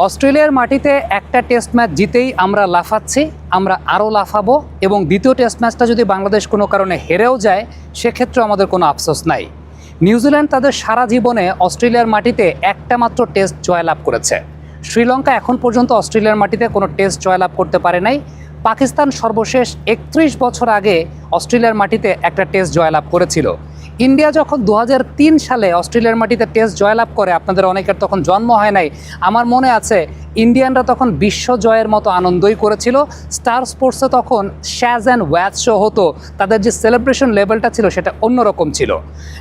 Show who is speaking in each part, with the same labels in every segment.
Speaker 1: অস্ট্রেলিয়ার মাটিতে একটা টেস্ট ম্যাচ জিতেই আমরা লাফাচ্ছি, আমরা আরও লাফাবো এবং দ্বিতীয় টেস্ট ম্যাচটা যদি বাংলাদেশ কোনো কারণে হেরেও যায় সেক্ষেত্রে আমাদের কোনো আফসোস নাই। নিউজিল্যান্ড তাদের সারা জীবনে অস্ট্রেলিয়ার মাটিতে একটা মাত্র টেস্ট জয়লাভ করেছে। শ্রীলঙ্কা এখন পর্যন্ত অস্ট্রেলিয়ার মাটিতে কোনো টেস্ট জয়লাভ করতে পারে নাই। পাকিস্তান সর্বশেষ 31 বছর আগে অস্ট্রেলিয়ার মাটিতে একটা টেস্ট জয়লাভ করেছিল। ইন্ডিয়া যখন 2003 সালে অস্ট্রেলিয়ার মাটিতে টেস্ট জয়লাভ করে, আপনাদের অনেকের তখন জন্ম হয় নাই, আমার মনে আছে ইন্ডিয়ানরা তখন বিশ্ব জয়ের মতো আনন্দই করেছিল। স্টার স্পোর্টসে তখন শ্যাজ অ্যান্ড ওয়াচ শো হতো, তাদের যে সেলিব্রেশন লেভেলটা ছিল সেটা অন্যরকম ছিল।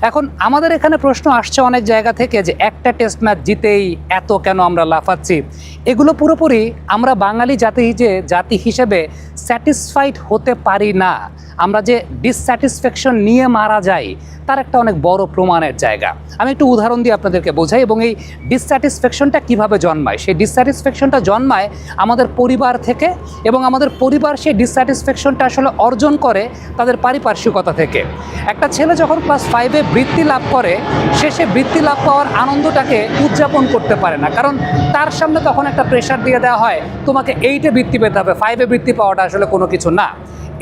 Speaker 1: এখন আমাদের এখানে প্রশ্ন আসছে অনেক জায়গা থেকে যে একটা টেস্ট ম্যাচ জিতেই এত কেন আমরা লাফাচ্ছি। এগুলো পুরোপুরি আমরা বাঙালি জাতি হিসেবে স্যাটিসফাইড হতে পারি না। আমরা যে ডিসস্যাটিসফ্যাকশন নিয়ে মারা যাই তার একটা অনেক বড় প্রমাণের জায়গা। আমি একটু উদাহরণ দিয়ে আপনাদেরকে বোঝাই এবং এই ডিসস্যাটিসফ্যাকশনটা কিভাবে জন্মায়। সেই ডিসস্যাটিসফ্যাকশনটা জন্মায় আমাদের পরিবার থেকে এবং আমাদের পরিবার সেই ডিসস্যাটিসফ্যাকশনটা আসলে অর্জন করে তাদের পারিপার্শ্বিকতা থেকে। একটা ছেলে যখন ক্লাস 5-এ বৃত্তি লাভ করে, সে বৃত্তি লাভ পাওয়ার আনন্দটাকে উদযাপন করতে পারে না, কারণ তার সামনে তখন একটা প্রেশার দিয়ে দেওয়া হয় তোমাকে 8-এ বৃত্তি পেতে হবে, 5-এ বৃত্তি পাওয়াটা আসলে কোনো কিছু না।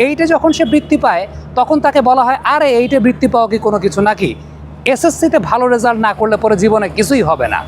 Speaker 1: 8-এ যখন সে বৃত্তি পায় তখন তাকে বলা হয় আরে 8-এ বৃত্তি পাওয়া কি কোনো কিছু নাকি, এসএসসিতে ভালো রেজাল্ট না করলে পরে জীবনে কিছুই হবে না।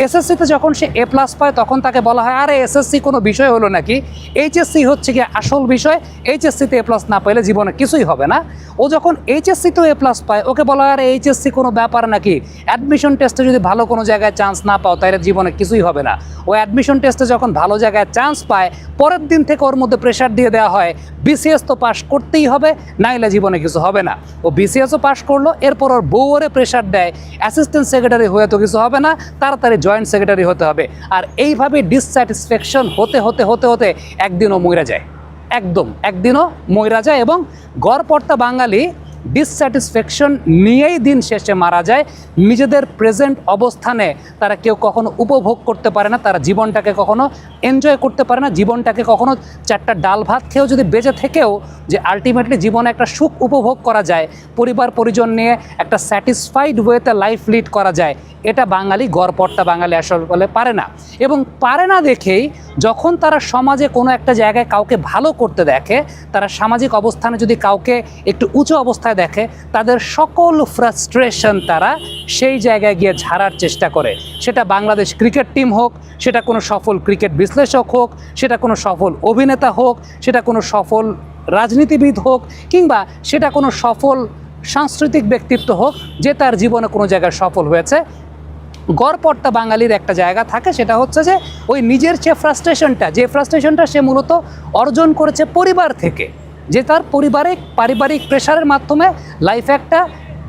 Speaker 1: এসএসসিতে যখন সে A+ পায় তখন তাকে বলা হয় আরে এসএসসি কোনো বিষয় হলো নাকি, এইচএসসি হচ্ছে গিয়ে আসল বিষয়, এইচএসসিতে A+ না পাইলে জীবনে কিছুই হবে না। ও যখন এইচএসসিতেও A+ পায় ওকে বলা হয় আরে এইচএসসি কোনো ব্যাপার নাকি, অ্যাডমিশন টেস্টে যদি ভালো কোনো জায়গায় চান্স না পাও তাহলে জীবনে কিছুই হবে না। ও অ্যাডমিশন টেস্টে যখন ভালো জায়গায় চান্স পায় পরের দিন থেকে ওর মধ্যে প্রেশার দিয়ে দেওয়া হয় বিসিএস তো পাস করতেই হবে, নাইলে জীবনে কিছু হবে না। ও বিসিএসও পাস করলো, এরপর ওর বউ ওরে প্রেশার দেয় অ্যাসিস্ট্যান্ট সেক্রেটারি হয়ে তো কিছু হবে না, তাড়াতাড়ি জয়েন্ট সেক্রেটারি হতে হবে। আর এইভাবে ডিসস্যাটিসফ্যাকশন হতে হতে হতে হতে একদিনও মইরা যায়, একদিনও মইরা যায় এবং গড়পড়তা বাঙালি ডিসস্যাটিসফ্যাকশন নিয়েই দিন শেষে মারা যায়। নিজেদের প্রেজেন্ট অবস্থানে তারা কেউ কখনো উপভোগ করতে পারে না, তারা জীবনটাকে কখনো এনজয় করতে পারে না, জীবনটাকে কখনো 4টা ডাল ভাত খেয়েও যদি বেঁচে থেকেও যে আলটিমেটলি জীবনে একটা সুখ উপভোগ করা যায়, পরিবার পরিজন নিয়ে একটা স্যাটিসফাইড ওয়েতে লাইফ লিড করা যায়, এটা বাঙালি গড়পড়তা বাঙালি আসলে পারে না। এবং পারে না দেখেই যখন তারা সমাজে কোনো একটা জায়গায় কাউকে ভালো করতে দেখে, তারা সামাজিক অবস্থানে যদি কাউকে একটু উঁচু অবস্থায় দেখে, তাদের সকল ফ্রাস্ট্রেশন তারা সেই জায়গায় গিয়ে ঝাড়ার চেষ্টা করে। সেটা বাংলাদেশ ক্রিকেট টিম হোক, সেটা কোনো সফল ক্রিকেট বিশ্লেষক হোক, সেটা কোনো সফল অভিনেতা হোক, সেটা কোনো সফল রাজনীতিবিদ হোক, কিংবা সেটা কোনো সফল সাংস্কৃতিক ব্যক্তিত্ব হোক যে তার জীবনে কোনো জায়গায় সফল হয়েছে। গড়পড়তা বাঙালির একটা জায়গা থাকে, সেটা হচ্ছে যে ওই নিজের যে ফ্রাস্ট্রেশনটা সে মূলত অর্জন করেছে পরিবার থেকে, যে তার পারিবারিক প্রেশারের মাধ্যমে লাইফে একটা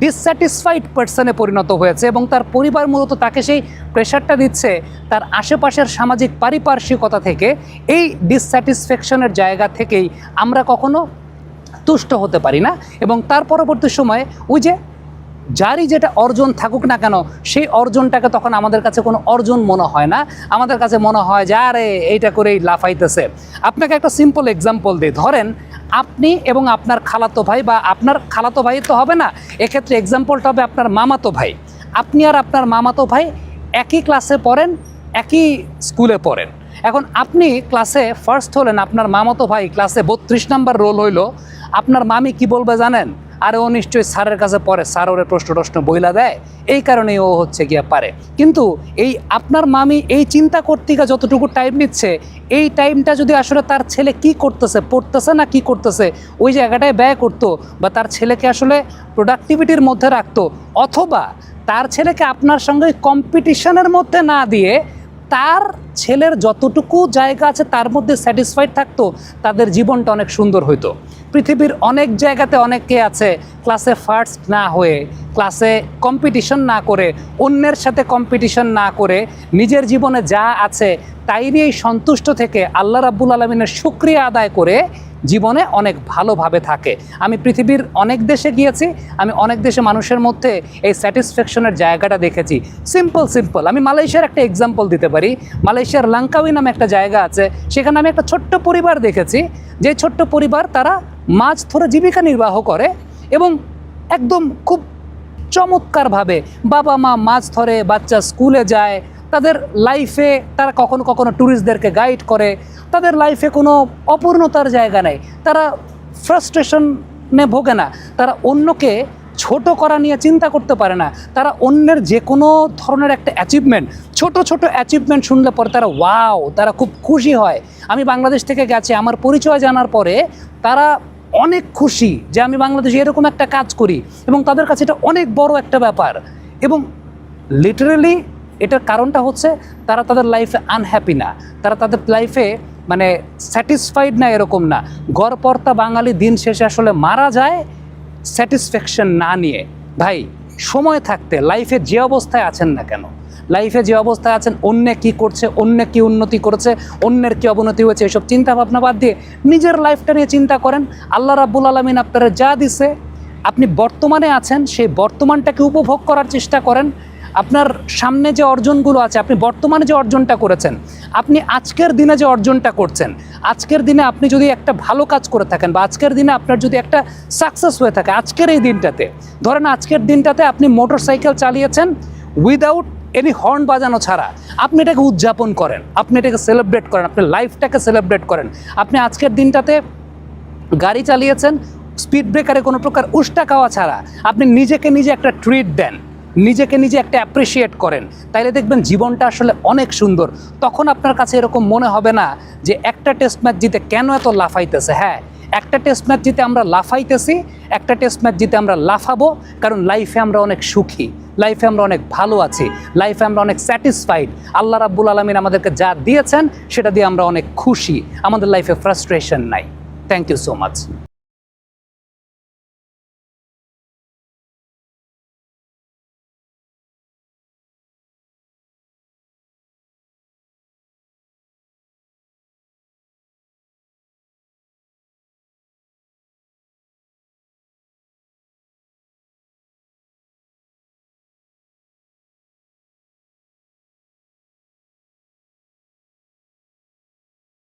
Speaker 1: ডিসস্যাটিসফাইড পার্সনে পরিণত হয়েছে এবং তার পরিবার মূলত তাকে সেই প্রেশারটা দিচ্ছে তার আশেপাশের সামাজিক পারিপার্শ্বিকতা থেকে। এই ডিসস্যাটিসফ্যাকশনের জায়গা থেকেই আমরা কখনো তুষ্ট হতে পারি না এবং তার পরবর্তী সময়ে ওই যে যারই যেটা অর্জন থাকুক না কেন সেই অর্জনটাকে তখন আমাদের কাছে কোনো অর্জন মনে হয় না, আমাদের কাছে মনে হয় যে আরে এইটা করেই লাফাইতেছে। আপনাকে একটা সিম্পল এক্সাম্পল দিই, ধরেন আপনি এবং আপনার খালাতো ভাই, বা আপনার খালাতো ভাই তো হবে না, এক্ষেত্রে এক্সাম্পলটা হবে আপনার মামাতো ভাই। আপনি আর আপনার মামাতো ভাই একই ক্লাসে পড়েন, একই স্কুলে পড়েন। এখন আপনি ক্লাসে ফার্স্ট হলেন, আপনার মামাতো ভাই ক্লাসে 32 নাম্বার রোল হইলো। আপনার মামি কি বলবে জানেন? আরে ও নিশ্চয়ই স্যারের কাছে পড়ে, স্যার ওরে প্রশ্ন বইলা দেয়, এই কারণেই ও হচ্ছে গিয়ে পারে। কিন্তু এই আপনার মামি এই চিন্তা করতে গিয়ে যতটুকু টাইম নিচ্ছে, এই টাইমটা যদি আসলে তার ছেলে কি করতেছে, পড়তেছে না কি করতেছে, ওই জায়গাটায় ব্যয় করতো বা তার ছেলেকে আসলে প্রোডাক্টিভিটির মধ্যে রাখতো, অথবা তার ছেলেকে আপনার সঙ্গে কম্পিটিশনের মধ্যে না দিয়ে তার ছেলের যতটুকু জায়গা আছে তার মধ্যে স্যাটিসফাইড থাকতো, তাদের জীবনটা অনেক সুন্দর হইতো। পৃথিবীর অনেক জায়গাতে অনেকে আছে ক্লাসে ফার্স্ট না হয়ে, ক্লাসে কম্পিটিশন না করে, অন্যের সাথে কম্পিটিশন না করে, নিজের জীবনে যা আছে তাই নিয়েই সন্তুষ্ট থেকে আল্লাহ রাব্বুল আলামিনের শুকরিয়া আদায় করে জীবনে অনেক ভালোভাবে থাকে। আমি পৃথিবীর অনেক দেশে গিয়েছি, আমি অনেক দেশে মানুষের মধ্যে এই স্যাটিসফ্যাকশনের জায়গাটা দেখেছি। সিম্পল আমি মালয়েশিয়ার একটা এক্সাম্পল দিতে পারি। মালয়েশিয়ার লাঙ্কাউই নামে একটা জায়গা আছে, সেখানে আমি একটা ছোট্ট পরিবার দেখেছি, যে ছোট্ট পরিবার তারা মাছ ধরে জীবিকা নির্বাহ করে এবং একদম খুব চমৎকারভাবে বাবা মা মাছ ধরে, বাচ্চা স্কুলে যায়, তাদের লাইফে তারা কখনো কখনো ট্যুরিস্টদেরকে গাইড করে, তাদের লাইফে কোনো অপূর্ণতার জায়গা নেই, তারা ফ্রাস্ট্রেশনে ভোগে না, তারা অন্যকে ছোট করা নিয়ে চিন্তা করতে পারে না, তারা অন্যের যে কোনো ধরনের একটা অ্যাচিভমেন্ট, ছোট ছোট অ্যাচিভমেন্ট শুনলে পরে তারা ওয়াও, তারা খুব খুশি হয়। আমি বাংলাদেশ থেকে গেছি, আমার পরিচয় জানার পরে তারা অনেক খুশি যে আমি বাংলাদেশে এরকম একটা কাজ করি, এবং তাদের কাছে এটা অনেক বড় একটা ব্যাপার। এবং লিটারেলি এটার কারণটা হচ্ছে তারা তাদের লাইফে আনহ্যাপি না, তারা তাদের লাইফে মানে স্যাটিসফাইড না, এরকম না। গড়পড়তা বাঙালি দিন শেষে আসলে মারা যায় স্যাটিসফ্যাকশন না নিয়ে। ভাই, সময় থাকতে লাইফে যে অবস্থায় আছেন না কেন, লাইফে যে অবস্থায় আছেন, অন্য কি করছে, অন্য কি উন্নতি করেছে, অন্যের কি অবনতি হয়েছে, এসব চিন্তা ভাবনা বাদ দিয়ে নিজের লাইফটা নিয়ে চিন্তা করেন। আল্লাহ রাব্বুল আলামিন আপনারা যা দিছে, আপনি বর্তমানে আছেন, সেই বর্তমানটাকে উপভোগ করার চেষ্টা করেন। আপনার সামনে যে অর্জনগুলো আছে, আপনি বর্তমানে যে অর্জনটা করেছেন, আপনি আজকের দিনে যে অর্জনটা করছেন, আজকের দিনে আপনি যদি একটা ভালো কাজ করে থাকেন, বা আজকের দিনে আপনার যদি একটা সাকসেস হয়ে থাকে, আজকের এই দিনটাতে, ধরেন আজকের দিনটাতে আপনি মোটরসাইকেল চালিয়েছেন উইদাউট এনি হর্ন বাজানো ছাড়া, আপনি এটাকে উদযাপন করেন, আপনি এটাকে সেলিব্রেট করেন, আপনি লাইফটাকে সেলিব্রেট করেন। আপনি আজকের দিনটাতে গাড়ি চালিয়েছেন স্পিড ব্রেকারে কোনো প্রকার উষ্টা খাওয়া ছাড়া, আপনি নিজেকে নিজে একটা ট্রিট দেন, নিজেকে নিজে একটা অ্যাপ্রিসিয়েট করেন, তাইলে দেখবেন জীবনটা আসলে অনেক সুন্দর। তখন আপনার কাছে এরকম মনে হবে না যে একটা টেস্ট ম্যাচ জিতে কেন এত লাফাইতেছে। হ্যাঁ, একটা টেস্ট ম্যাচ জিতে আমরা লাফাইতেছি, একটা টেস্ট ম্যাচ জিতে আমরা লাফাবো, কারণ লাইফে আমরা অনেক সুখী, লাইফে আমরা অনেক ভালো আছি, লাইফে আমরা অনেক স্যাটিসফাইড। আল্লাহ রাব্বুল আলামিন আমাদেরকে যা দিয়েছেন সেটা দিয়ে আমরা অনেক খুশি, আমাদের লাইফে ফ্রাস্ট্রেশন নাই। Thank you so much.